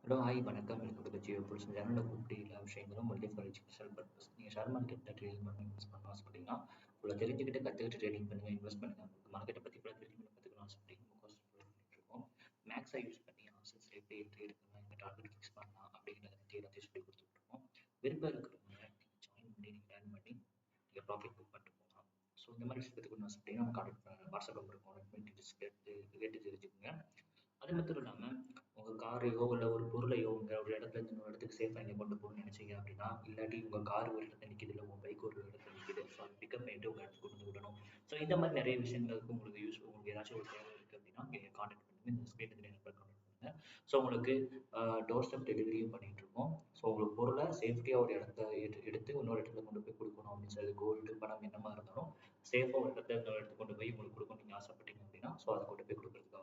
Hello, hi வணக்கம். Welcome to the Jio bulls. இந்த சேனலில் கூப்பிட்டு எல்லா விஷயங்களும் ஒன்லி ஃபார் எஜுகேஷனல் பர்பஸ். நீங்கள் ஷேர் மார்க்கெட்டில் ட்ரேடிங் பண்ணி இன்வெஸ்ட் பண்ணணும் ஆசைப்பட்டீங்கன்னா, உங்களை தெரிஞ்சுக்கிட்டு கற்றுக்கிட்டு ட்ரேடிங் பண்ணுங்க, இன்வெஸ்ட் பண்ணுங்க. உங்களுக்கு மார்க்கெட்டை பற்றி கூட தெரிஞ்சுக்கணும் கற்றுக்கணும் ஆசைப்பட்டீங்கன்னா, கோர்ஸ் பண்ணிட்டு இருக்கோம். மேக்ஸை யூஸ் பண்ணி ஆப்ஷன்ஸ் எப்படி என்ட்ரி எடுக்கலாம், இந்த டார்கெட் ஃபிக்ஸ் பண்ணலாம் அப்படிங்கிறத பற்றி எல்லாத்தையும் சொல்லி கொடுத்துட்ருக்கோம். விருப்பம் இருக்கிறவங்க நீங்கள் ஜாயின் பண்ணி நீங்கள் லேர்ன் பண்ணி நீங்கள் ப்ராஃபிட் புக் பண்ணிட்டு போகலாம். ஸோ இந்த மாதிரி விஷயத்தை கற்றுக்கணும் ஆசைப்பட்டீங்கன்னா நம்ம கான்டெக்ட் பண்ணுங்கள். வாட்ஸ்அப் நம்பர் இருக்கும், கேட்டு தெரிஞ்சுக்கோங்க. அது மட்டும் இல்லாமல் உங்கள் காரையோ இல்லை ஒரு பொருளையோ உங்கள் ஒரு இடத்துல இருந்து இன்னொரு இடத்துக்கு சேஃபாக நீங்கள் கொண்டு போகணும்னு நினச்சிங்க அப்படின்னா, இல்லாட்டி உங்கள் கார் ஒரு இடத்துல நிற்கிது, இல்லை உங்கள் பைக் ஒரு இடத்துல நிற்கிது, ஸோ அதை பிக்கப் பண்ணிட்டு உங்கள் இடத்துக்கு கொண்டு வந்து விடணும். ஸோ இந்த மாதிரி நிறைய விஷயங்களுக்கு உங்களுக்கு உங்களுக்கு ஏதாச்சும் ஒரு தேவை இருக்குது அப்படின்னா நீங்கள் கான்டாக்ட் பண்ணுங்கள். இந்த ஸ்க்ரீனுக்கு நம்பர் கான்டாக்ட் பண்ணுங்கள். ஸோ உங்களுக்கு டோர் ஸ்டெப் டெலிவரியும் பண்ணிகிட்டு இருக்கோம். ஸோ உங்களுக்கு பொருளை சேஃப்டியாக ஒரு இடத்த எடுத்து இன்னொரு இடத்துல கொண்டு போய் கொடுக்கணும் அப்படின்னு சொல்லி கோல்டு பணம் என்னமா இருந்தாலும் சேஃபாக ஒரு இடத்துல இன்னொரு இடத்துக்கு கொண்டு போய் உங்களுக்கு கொடுக்கணும் நீங்கள் ஆசைப்பட்டீங்க அப்படின்னா, ஸோ அதை கொண்டு போய் கொடுக்குறதுக்காகவும்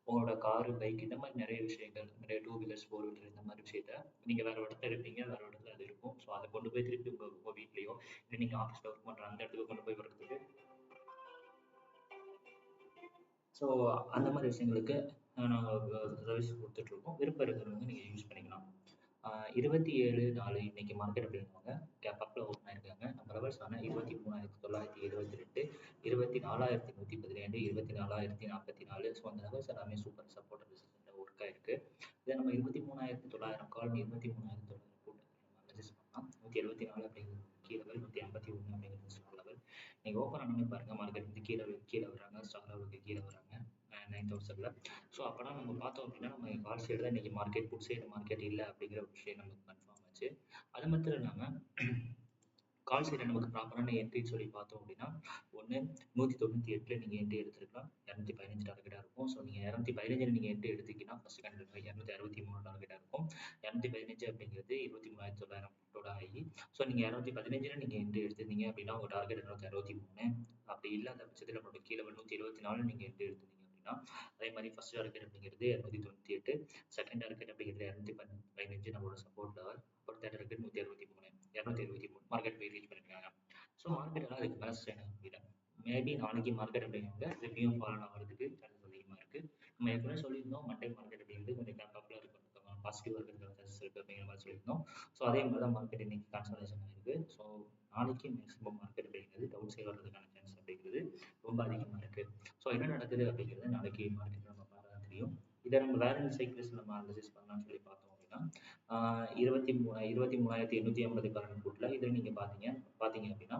உங்களோட காரு, பைக் இந்த மாதிரி நிறைய விஷயங்கள், நிறைய டூ வீலர்ஸ், ஃபோர் வீலர் இந்த மாதிரி விஷயத்த நீங்கள் வேறு இடத்துல இருப்பீங்க, வேறு இடத்துல அது இருக்கும். ஸோ அதை கொண்டு போய் திருப்பி உங்கள் வீட்லேயோ இல்லை நீங்கள் ஆஃபீஸில் ஒர்க் பண்ணுற அந்த இடத்துக்கு கொண்டு போய் விடுறதுக்கு, ஸோ அந்த மாதிரி விஷயங்களுக்கு நாங்கள் சர்வீஸ் கொடுத்துட்ருக்கோம். விருப்பம் இருக்கிறவங்க நீங்கள் யூஸ் பண்ணிக்கலாம். 27/4 இன்னைக்கு மார்க்கெட் அப்படிங்கிறவங்க கேப் அப்பில் ஓப்பன் ஆயிருக்காங்க. நம்ம லெவல்ஸ் ஆனால் 23,972, 24,112, 24,044. ஸோ அந்த லெவல்ஸ் எல்லாமே சூப்பர் சப்போர்ட் ரெசிஸ்டன்ட் ஒர்க் ஆயிருக்கு. இதை நம்ம 23,900 கால் 23,900 போட்டு நம்ம ரெஜிஸ்ட் பண்ணலாம். 174 அப்படிங்கிறது கீழே லெவல், 181 அப்படிங்கிறது ஸ்டார் லெவல். நீங்கள் ஓப்பன் ஆனோடனே பாருங்கள், மார்க்கெட் வந்து கீழே வராங்க, ஸ்டார் லெவலுக்கு கீழே வராங்க 9,000ல். ஸோ அப்போனா நம்ம பார்த்தோம் அப்படின்னா நம்ம கால் சைடு தான் இன்றைக்கி மார்க்கெட், புட் சைடு மார்க்கெட் இல்லை அப்படிங்கிற ஒரு விஷயம் நமக்கு கன்ஃபார்ம் ஆச்சு. அது மட்டும் இல்லாமல் கால் சைடில் நமக்கு ப்ராப்பரான என்ட்ரின்னு சொல்லி பார்த்தோம் அப்படின்னா, ஒன்று 198 நீங்கள் என்ட்ரி எடுத்துருக்கலாம். 215 டார்கெட்டாக இருக்கும். ஸோ நீங்கள் 215 நீங்கள் என்ட்ரி எடுத்தீங்கன்னா ஃபஸ்ட் கண்டிப்பாக 263 டார்கெட்டாக இருக்கும். 215 அப்படிங்கிறது 23,900 புட்டோட ஆகி, ஸோ நீங்கள் 215 நீங்கள் என்ட்ரி எடுத்திருந்தீங்க அப்படின்னா உங்கள் டார்கெட் 263. அப்படி இல்லாத பட்சத்தில் நம்மளோட கீழே 174 நீங்கள் என்ட்ரி எடுத்திருந்தீங்க அப்படின்னா, அதே மாதிரி ஃபர்ஸ்ட் டார்கெட் அப்படிங்கிறது 298, செகண்ட் டார்கெட் அப்படிங்கிறது 215 நம்மளோட சப்போர்ட் லெவல், அப்புறம் தேர்ட் டார்கெட் 263 மார்க்கெட் போய் ரீச் பண்ணிருக்காங்க. ஸோ மார்க்கெட் எல்லாம் அதுக்கு மேலே ஸ்ட்ரெயின் ஆக முடியல. மேபி நாளைக்கு மார்க்கெட் அப்படிங்கிறவங்க திருப்பியும் ஃபாலோ ஆகிறதுக்கு சான்சஸ் அதிகமாக இருக்குது. நம்ம ஏற்கனவே சொல்லியிருந்தோம் மண்டே மார்க்கெட் அப்படிங்கிறது கொஞ்சம் கேப்பாப்பில் இருக்கும், பாசிட்டிவாக இருக்கிறதுக்கான சான்சஸ் இருக்குது அப்படிங்கிற மாதிரி சொல்லியிருந்தோம். ஸோ அதே மாதிரி தான் மார்க்கெட் இன்னைக்கு கன்சல்டேஷன் ஆயிருக்கு. ஸோ நாளைக்கு மேக்ஸிமம் மார்க்கெட் அப்படிங்கிறது டவுன் சைடு வர்றதுக்கான சான்ஸ் அப்படிங்கிறது ரொம்ப அதிகமாக இருக்குது. ஸோ என்ன நடக்குது அப்படிங்கிறது நாளைக்கு மார்க்கெட் நம்ம பார்த்தா தான் தெரியும். இதை நம்ம வேற என்ன சைக்கிள்ஸ் நம்ம அனலைசிஸ் பண்ணலாம்னு சொல்லி பார்த்தோம் அப்படின்னா, 23,850 கரண்ட் புட்டில் இதில் நீங்கள் பார்த்தீங்க அப்படின்னா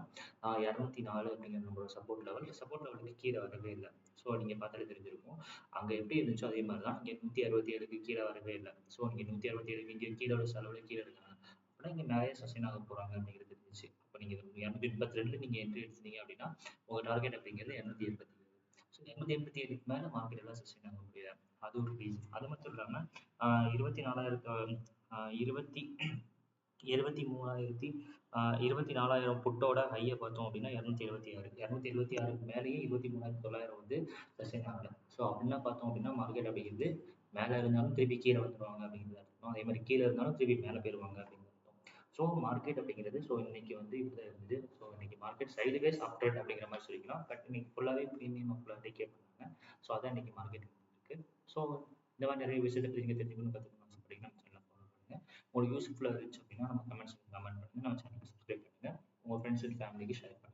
204 அப்படிங்கிற நம்மளோட சப்போர்ட் லெவலுக்கு கீழே வரவே இல்லை. ஸோ நீங்கள் பார்த்தாலே தெரிஞ்சிருக்கும். அங்கே எப்படி இருந்துச்சோ அதே மாதிரி தான் இங்கே 167க்கு கீழே வரவே இல்லை. ஸோ நீங்கள் 167 இங்கே கீழே உள்ள செலவில் கீழே இருக்காங்க அப்படின்னா இங்கே நிறைய சஸ்டைன் ஆக போகிறாங்க அப்படிங்கிறது இருந்துச்சு. அப்போ நீங்கள் 282 நீங்கள் என்ட்ரி எடுத்தீங்க அப்படின்னா உங்கள் டார்கெட் அப்படிங்கிறது 287. ஸோ 287க்கு மேலே மார்க்கெட் எல்லாம் சஸ்டைன் ஆக முடியாது. அது ஒரு ரீசன். அது மட்டும் இல்லாமல் 24,000 புட்டோட ஹையை பார்த்தோம் அப்படின்னா 276. 276க்கு மேலேயே 23,900 வந்து சஸ்டைன் ஆகலை. ஸோ அப்படின்னா பார்த்தோம் அப்படின்னா மார்க்கெட் அப்படிங்கிறது மேலே இருந்தாலும் திருப்பி கீழே வந்துடுவாங்க அப்படிங்கிறது அர்த்தம். அதே மாதிரி கீழே இருந்தாலும் திருப்பி மேலே போயிடுவாங்க அப்படிங்கிறது அர்த்தம். ஸோ மார்க்கெட் அப்படிங்கிறது இன்னைக்கு வந்து இப்படிதான் இருந்தது. ஸோ இன்னைக்கு மார்க்கெட் சைடுவேஸ் அப் ட்ரெண்ட் அப்படிங்கிற மாதிரி சொல்லிக்கலாம். பட் இன்னைக்கு ஃபுல்லாகவே ப்ரீமியம் ஃபுல்லாக டேக்கே பண்ணாங்க. ஸோ அதான் இன்னைக்கு மார்க்கெட் இருக்கு. ஸோ இந்த மாதிரி நிறைய விஷயத்தை நீங்கள் தெரிஞ்சுக்கணும் கற்றுக்கணும் ஆசைப்பட்டீங்கன்னா நம்ம சேனலை ஃபாலோ பண்ணுங்கள். உங்களுக்கு யூஸ்ஃபுல்லாக இருந்துச்சு அப்படின்னா நம்ம கமெண்ட் பண்ணுங்கள், நம்ம சேனலுக்கு சப்ஸ்கிரைப் பண்ணுங்கள், உங்கள் ஃப்ரெண்ட்ஸ் அண்ட் ஃபேமிலிக்கு ஷேர் பண்ணுங்கள்.